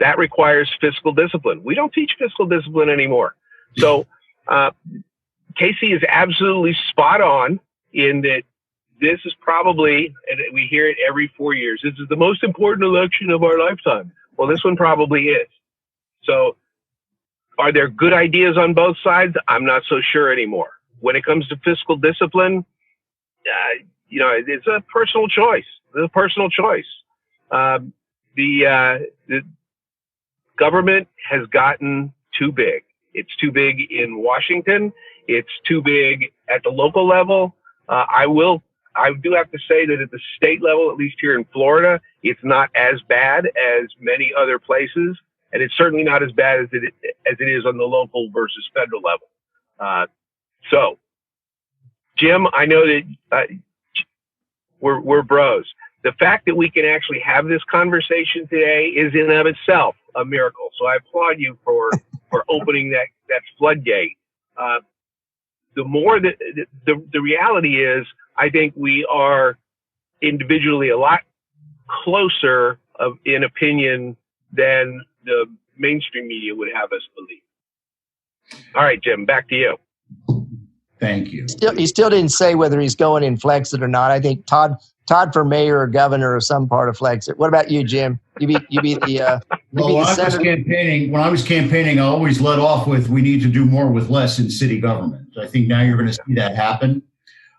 That requires fiscal discipline. We don't teach fiscal discipline anymore. So Casey is absolutely spot on in that this is probably, and we hear it every 4 years, this is the most important election of our lifetime. Well, this one probably is. So are there good ideas on both sides? I'm not so sure anymore. When it comes to fiscal discipline, it's a personal choice. It's a personal choice. The government has gotten too big. It's too big in Washington. It's too big at the local level. I do have to say that at the state level, at least here in Florida, it's not as bad as many other places, and it's certainly not as bad as it is on the local versus federal level. So, Jim, I know that we're bros. The fact that we can actually have this conversation today is in and of itself a miracle. So I applaud you for opening that floodgate. The more that the reality is, I think we are individually a lot closer in opinion than the mainstream media would have us believe. All right, Jim, back to you. Thank you. He still didn't say whether he's going in Flex It or not. I think Todd for mayor or governor or some part of Flex It. What about you, Jim? You be the Well, when I was campaigning, I always led off with, we need to do more with less in city government. I think now you're going to see that happen.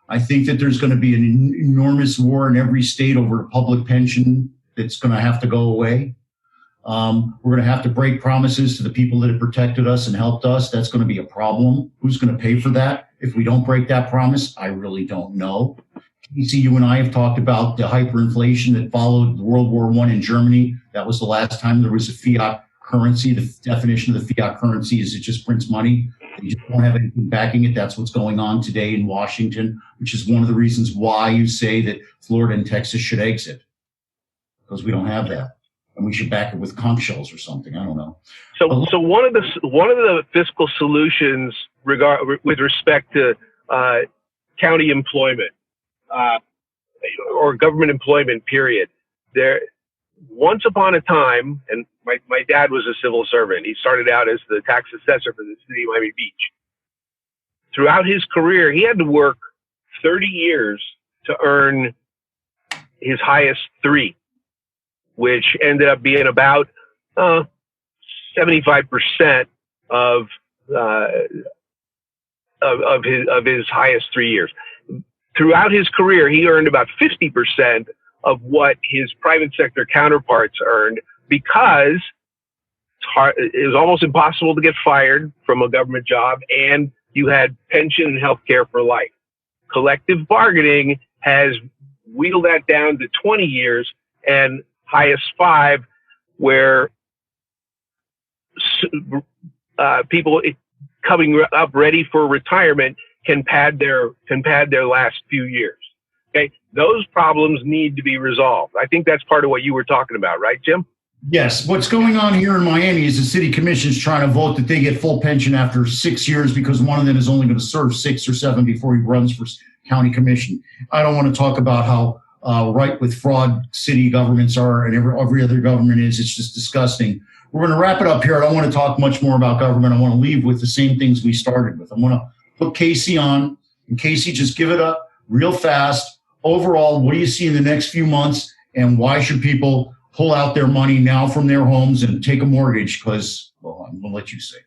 I think that there's going to be an enormous war in every state over a public pension that's going to have to go away. We're going to have to break promises to the people that have protected us and helped us. That's going to be a problem. Who's going to pay for that? If we don't break that promise, I really don't know. KC, you and I have talked about the hyperinflation that followed World War I in Germany. That was the last time there was a fiat currency. The definition of the fiat currency is it just prints money. You just don't have anything backing it. That's what's going on today in Washington, which is one of the reasons why you say that Florida and Texas should exit, because we don't have that. And we should back it with conch shells or something. I don't know. So one of the fiscal solutions with respect to county employment or government employment, period. There, once upon a time, and my dad was a civil servant. He started out as the tax assessor for the city of Miami Beach. Throughout his career, he had to work 30 years to earn his highest 3. Which ended up being about 75% of his highest 3 years. Throughout his career, he earned about 50% of what his private sector counterparts earned, because it was almost impossible to get fired from a government job, and you had pension and health care for life. Collective bargaining has wheeled that down to 20 years and highest 5, where people coming up ready for retirement can pad their last few years. Okay, those problems need to be resolved. I think that's part of what you were talking about, right, Jim? Yes. What's going on here in Miami is the city commission's trying to vote that they get full pension after 6 years, because one of them is only going to serve 6 or 7 before he runs for county commission. I don't want to talk about how right with fraud city governments are and every other government is. It's just disgusting. We're going to wrap it up here. I don't want to talk much more about government. I want to leave with the same things we started with. I want to put KC on, and KC, just give it up real fast. Overall, what do you see in the next few months, and why should people pull out their money now from their homes and take a mortgage? Because, well, I'm going to let you say.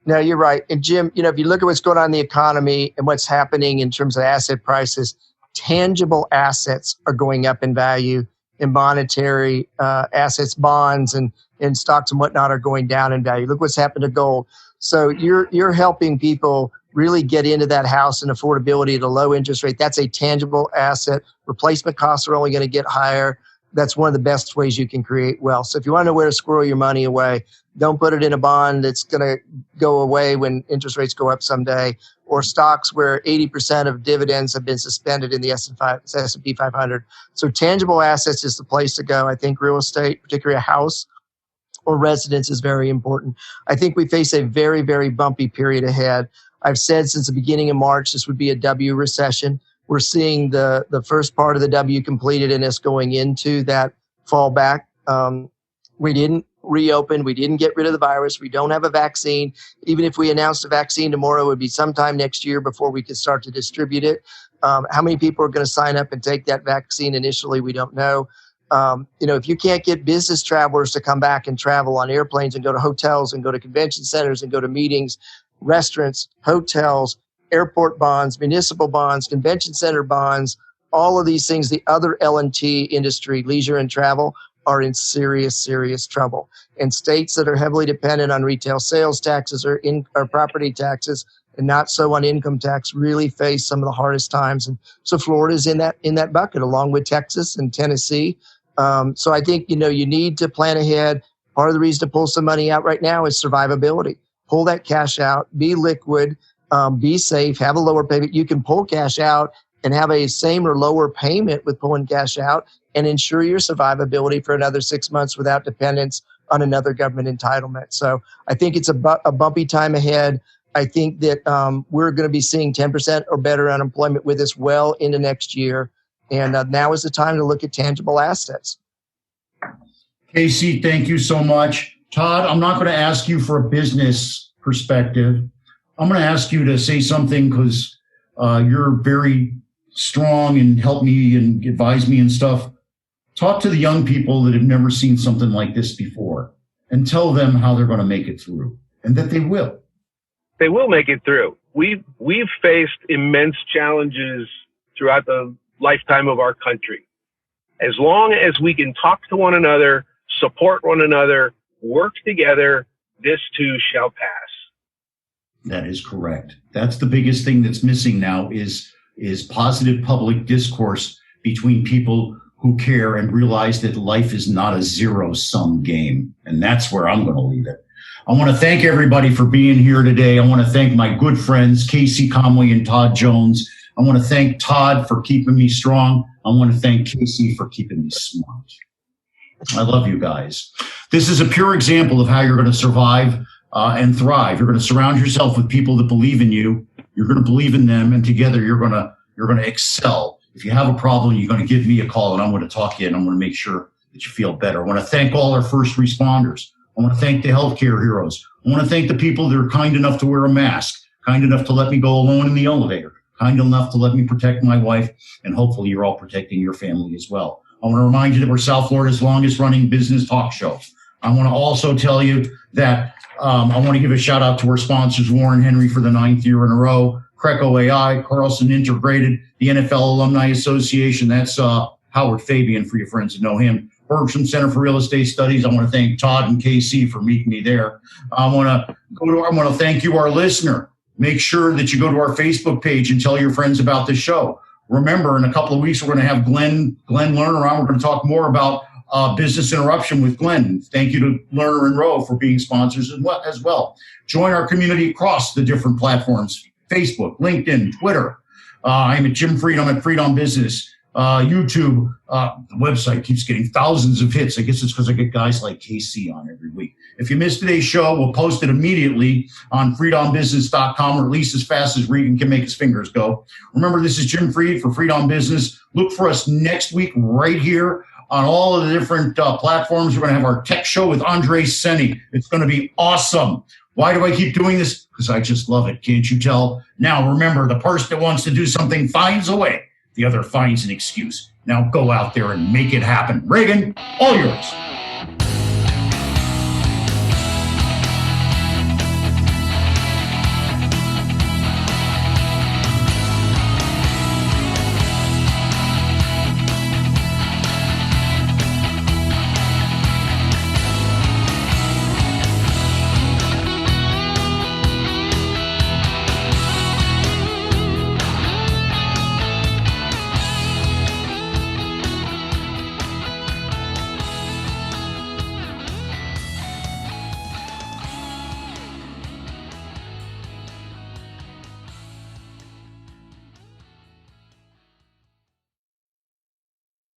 No, you're right. And Jim, if you look at what's going on in the economy and what's happening in terms of asset prices, tangible assets are going up in value, and monetary assets, bonds and stocks and whatnot are going down in value. Look what's happened to gold. So you're helping people really get into that house and affordability at a low interest rate. That's a tangible asset. Replacement costs are only going to get higher. That's one of the best ways you can create wealth. So if you want to know where to squirrel your money away, don't put it in a bond that's going to go away when interest rates go up someday, or stocks where 80% of dividends have been suspended in the S&P 500. So tangible assets is the place to go. I think real estate, particularly a house or residence, is very important. I think we face a very, very bumpy period ahead. I've said since the beginning of March, this would be a W recession. We're seeing the first part of the W completed and us going into that fallback. We didn't reopen. We didn't get rid of the virus. We don't have a vaccine. Even if we announced a vaccine tomorrow, it would be sometime next year before we could start to distribute it. How many people are going to sign up and take that vaccine initially? We don't know. If you can't get business travelers to come back and travel on airplanes and go to hotels and go to convention centers and go to meetings, restaurants, hotels, airport bonds, municipal bonds, convention center bonds, all of these things, the other L&T industry, leisure and travel, are in serious, serious trouble. And states that are heavily dependent on retail sales taxes or property taxes and not so on income tax really face some of the hardest times. And so Florida's in that bucket along with Texas and Tennessee. So I think, you need to plan ahead. Part of the reason to pull some money out right now is survivability. Pull that cash out, be liquid, be safe, have a lower payment. You can pull cash out and have a same or lower payment with pulling cash out and ensure your survivability for another 6 months without dependence on another government entitlement. So I think it's a bumpy time ahead. I think that we're going to be seeing 10% or better unemployment with us well into next year. And now is the time to look at tangible assets. KC, thank you so much. Todd, I'm not going to ask you for a business perspective. I'm going to ask you to say something because you're very strong and help me and advise me and stuff. Talk to the young people that have never seen something like this before and tell them how they're going to make it through and that they will. They will make it through. We've faced immense challenges throughout the lifetime of our country. As long as we can talk to one another, support one another, work together, this too shall pass. That is correct. That's the biggest thing that's missing now is positive public discourse between people who care and realize that life is not a zero-sum game. And that's where I'm going to leave it. I want to thank everybody for being here today. I want to thank my good friends, KC Conway and Todd Jones. I want to thank Todd for keeping me strong. I want to thank KC for keeping me smart. I love you guys. This is a pure example of how you're going to survive and thrive. You're going to surround yourself with people that believe in you. You're going to believe in them, and together you're going to excel. If you have a problem, you're going to give me a call, and I'm going to talk to you, and I'm going to make sure that you feel better. I want to thank all our first responders. I want to thank the healthcare heroes. I want to thank the people that are kind enough to wear a mask, kind enough to let me go alone in the elevator, kind enough to let me protect my wife, and hopefully you're all protecting your family as well. I want to remind you that we're South Florida's longest running business talk show. I want to also tell you that I want to give a shout out to our sponsors, Warren Henry for the 9th year in a row, Creco AI, Carlson Integrated, the NFL Alumni Association. That's Howard Fabian for your friends that know him. Bergstrom Center for Real Estate Studies. I want to thank Todd and KC for meeting me there. I want to thank you, our listener. Make sure that you go to our Facebook page and tell your friends about the show. Remember, in a couple of weeks, we're going to have Glenn Lerner on. We're going to talk more about business interruption with Glenn. Thank you to Lerner and Rowe for being sponsors as well. Join our community across the different platforms, Facebook, LinkedIn, Twitter. I'm at Jim Freed. I'm at Freed on Business. YouTube, the website keeps getting thousands of hits. I guess it's because I get guys like KC on every week. If you missed today's show, we'll post it immediately on freedombusiness.com, or at least as fast as Regan can make his fingers go. Remember, this is Jim Freed for Freed on Business. Look for us next week right here on all of the different platforms. We're going to have our tech show with Andre Seni. It's going to be awesome. Why do I keep doing this? Because I just love it. Can't you tell? Now, remember, the person that wants to do something finds a way. The other finds an excuse. Now go out there and make it happen. Reagan, all yours.